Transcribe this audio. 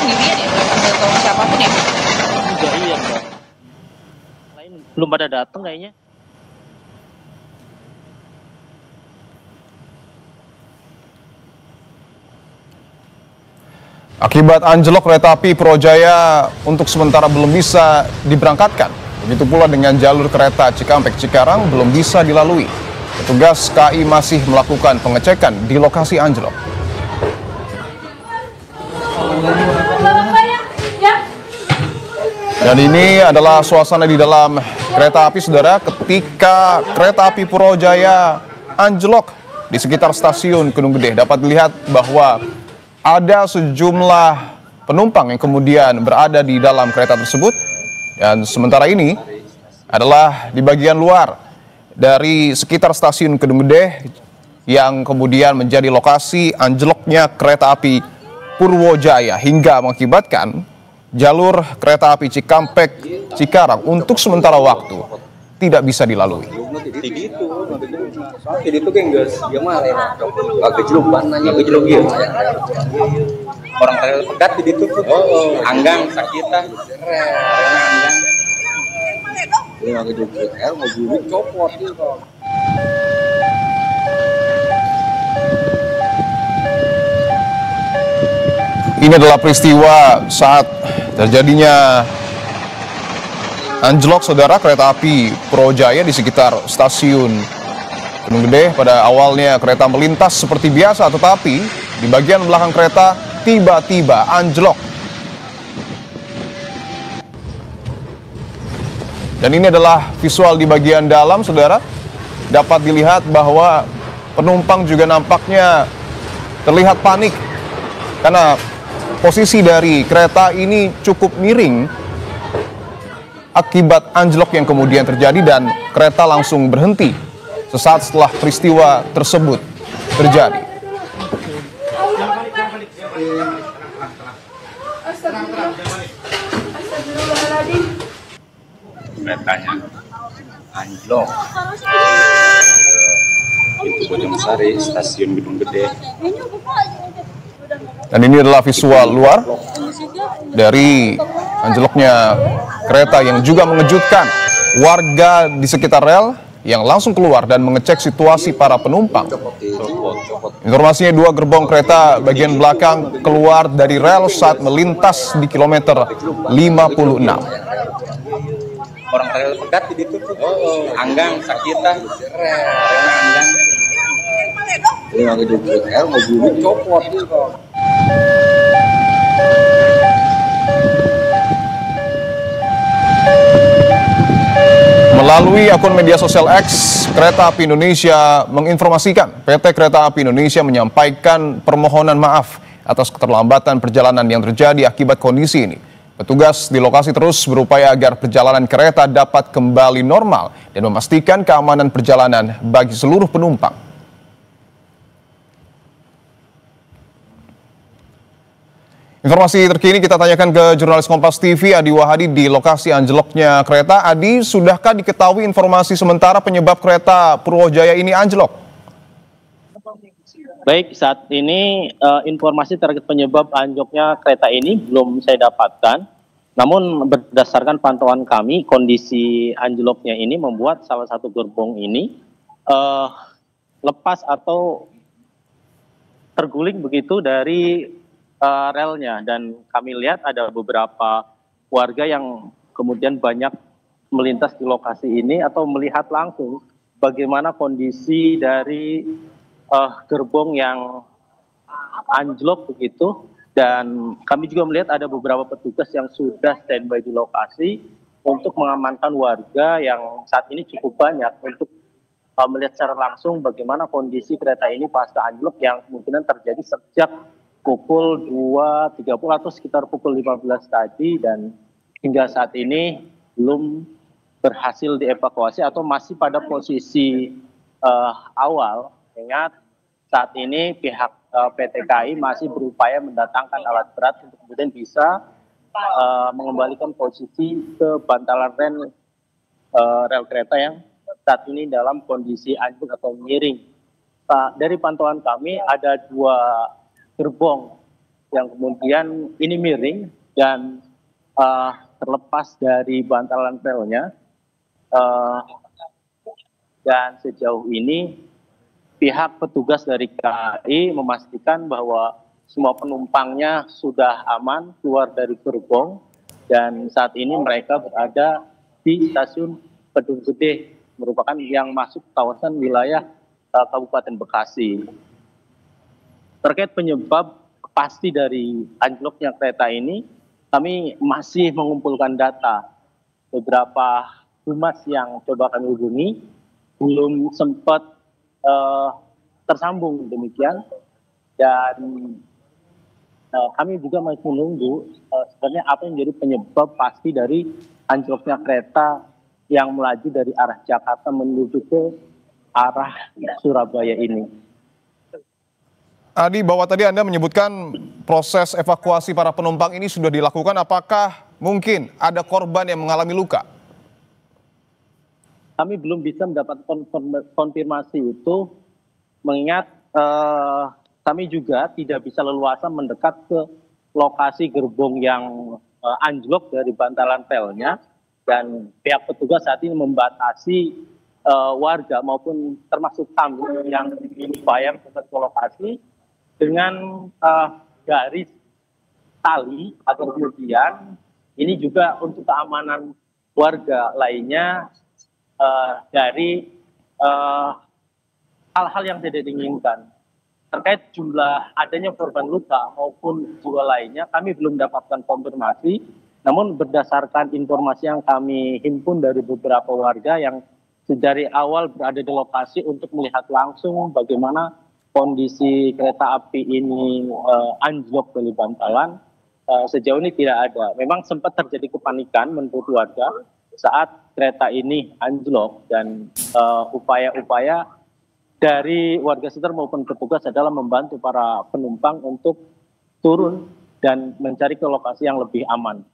sendirian ya, nggak tahu siapapun ya? Enggak, iya enggak. Lain belum pada datang kayaknya. Akibat anjlok kereta api Purwojaya untuk sementara belum bisa diberangkatkan. Begitu pula dengan jalur kereta Cikampek-Cikarang belum bisa dilalui. Petugas KAI masih melakukan pengecekan di lokasi anjlok. Dan ini adalah suasana di dalam kereta api, saudara, ketika kereta api Purwojaya anjlok di sekitar stasiun Gunung Gede. Dapat dilihat bahwa ada sejumlah penumpang yang kemudian berada di dalam kereta tersebut. Dan sementara ini adalah di bagian luar dari sekitar stasiun Gunung Gede yang kemudian menjadi lokasi anjloknya kereta api Purwojaya hingga mengakibatkan jalur kereta api Cikampek-Cikarang untuk sementara waktu tidak bisa dilalui. Jadi itu kan guys, dia mah agak jelupan, nanya agak jeluk gitu. Orang tel pegat di situ tuh, anggang sakitan, anggang. Ini agak jeluk, mau jeluk copot gitu. Ini adalah peristiwa saat terjadinya anjlok, saudara, kereta api Purwojaya di sekitar stasiun Gunung Gede. Pada awalnya kereta melintas seperti biasa, tetapi di bagian belakang kereta tiba-tiba anjlok. Dan ini adalah visual di bagian dalam, saudara. Dapat dilihat bahwa penumpang juga nampaknya terlihat panik karena posisi dari kereta ini cukup miring akibat anjlok yang kemudian terjadi, dan kereta langsung berhenti sesaat setelah peristiwa tersebut terjadi. Keretanya anjlok. Itu Bojongsari, stasiun Gunung Gede. Dan ini adalah visual luar dari anjloknya kereta yang juga mengejutkan warga di sekitar rel yang langsung keluar dan mengecek situasi para penumpang. Informasinya, 2 gerbong kereta bagian belakang keluar dari rel saat melintas di kilometer 56. Orang tel pegat di situ tuh, anggang sakitan, anggang. Ini agak jeluk, mau jeluk copot gitu. Melalui akun media sosial X, Kereta Api Indonesia menginformasikan PT Kereta Api Indonesia menyampaikan permohonan maaf atas keterlambatan perjalanan yang terjadi akibat kondisi ini. Petugas di lokasi terus berupaya agar perjalanan kereta dapat kembali normal dan memastikan keamanan perjalanan bagi seluruh penumpang. Informasi terkini kita tanyakan ke jurnalis Kompas TV Adi Wahadi di lokasi anjloknya kereta. Adi, sudahkah diketahui informasi sementara penyebab kereta Purwojaya ini anjlok? Baik, saat ini informasi terkait penyebab anjloknya kereta ini belum saya dapatkan. Namun berdasarkan pantauan kami, kondisi anjloknya ini membuat salah satu gerbong ini lepas atau terguling begitu dari relnya, dan kami lihat ada beberapa warga yang kemudian banyak melintas di lokasi ini atau melihat langsung bagaimana kondisi dari gerbong yang anjlok begitu. Dan kami juga melihat ada beberapa petugas yang sudah standby di lokasi untuk mengamankan warga yang saat ini cukup banyak untuk melihat secara langsung bagaimana kondisi kereta ini pasca anjlok yang kemungkinan terjadi sejak pukul 2.30 atau sekitar pukul 15 tadi, dan hingga saat ini belum berhasil dievakuasi atau masih pada posisi awal. Ingat, saat ini pihak PT KAI masih berupaya mendatangkan alat berat untuk kemudian bisa mengembalikan posisi ke bantalan rel kereta yang saat ini dalam kondisi anjlok atau miring. Dari pantauan kami ada 2 gerbong yang kemudian ini miring dan terlepas dari bantalan relnya. Dan sejauh ini pihak petugas dari KAI memastikan bahwa semua penumpangnya sudah aman keluar dari gerbong dan saat ini mereka berada di stasiun Kedung Gede, merupakan yang masuk kawasan wilayah Kabupaten Bekasi. Terkait penyebab pasti dari anjloknya kereta ini, kami masih mengumpulkan data. Beberapa humas yang coba kami hubungi belum sempat tersambung demikian, dan kami juga masih menunggu sebenarnya apa yang menjadi penyebab pasti dari anjloknya kereta yang melaju dari arah Jakarta menuju ke arah Surabaya ini. Adi, bahwa tadi Anda menyebutkan proses evakuasi para penumpang ini sudah dilakukan, apakah mungkin ada korban yang mengalami luka? Kami belum bisa mendapatkan konfirmasi itu, mengingat kami juga tidak bisa leluasa mendekat ke lokasi gerbong yang anjlok dari bantalan relnya, dan pihak petugas saat ini membatasi warga maupun termasuk kami yang berupaya ke lokasi dengan garis tali agar kemudian ini juga untuk keamanan warga lainnya dari hal-hal yang tidak diinginkan. Terkait jumlah adanya korban luka maupun jiwa lainnya, kami belum mendapatkan konfirmasi. Namun berdasarkan informasi yang kami himpun dari beberapa warga yang dari awal berada di lokasi untuk melihat langsung bagaimana kondisi kereta api ini anjlok dari bantalan, sejauh ini tidak ada. Memang sempat terjadi kepanikan menurut warga saat kereta ini anjlok, dan upaya-upaya dari warga sekitar maupun petugas adalah membantu para penumpang untuk turun dan mencari ke lokasi yang lebih aman.